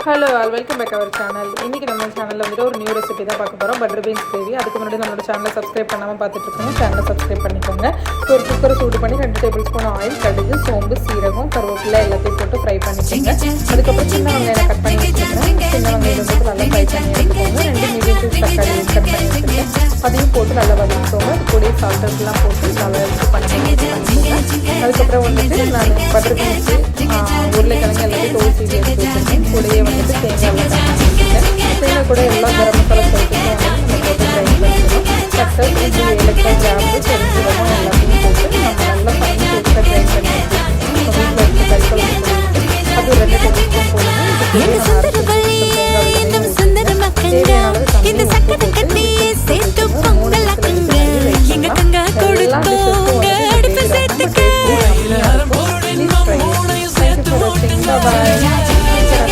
Hello all welcome back our channel. இன்றைக்கி நம்ம சேனலில் வந்துட்டு ஒரு நியூ ரெசிபி தான் பார்க்க போகிறோம். Butter beans gravy. அதுக்கு முன்னாடி நம்மளோட சேனலை சப்ஸ்கிரைப் பண்ணாமல் பார்த்துட்ருக்கோங்க. சேனலை சப்ஸ்கிரைப் பண்ணிக்கோங்க. ஒரு குக்கரை சூடு பண்ணி 2 டேபிள் ஸ்பூன் ஆயில், கடுகு, சோம்பு, சீரகம், கருவேப்பிலை எல்லாத்தையும் போட்டு ஃப்ரை பண்ணிக்கோங்க. அதுக்கப்புறம் சின்ன வெங்காயம் கட் பண்ணி வச்சுக்கிறேன். சின்ன வெங்காயம் போட்டு நல்லா ஃப்ரை பண்ணி எடுத்துக்கோங்க. 2 மீடியம் சைஸ் தக்காளி கட் பண்ணி வச்சுருக்கேன். அதையும் போட்டு நல்லா வதக்கிக்கோங்க. அது கூட சால்ட்டர்ஸ்லாம் போட்டு நல்லா பண்ணிக்கோங்க. அதுக்கப்புறம் வந்துட்டு நான் பட்டர் பீன்ஸு, உருளைக்கிழங்கு எல்லாத்தையும் தோசி எடுத்து வச்சுருக்கேன். கூடயே வந்துட்டு தேங்காய் கூட எல்லாம் கரம் மசாலா சேர்த்துட்டு நம்ம போட்டு ஃப்ரை பண்ணிக்கணும். சட்டை, இஞ்சி, ஏலக்காய், கிராம்பு, பெருஞ்சீரகம் எல்லாத்தையும் போட்டு நம்ம நல்லா ஃபைன் பேஸ்ட்டாக ட்ரை பண்ணி வச்சுருக்கோம். வீட்டில் வச்சு கறிக்குழம்பு போட்டு அது 2 டேபிள் ஸ்பூன் போடுங்க.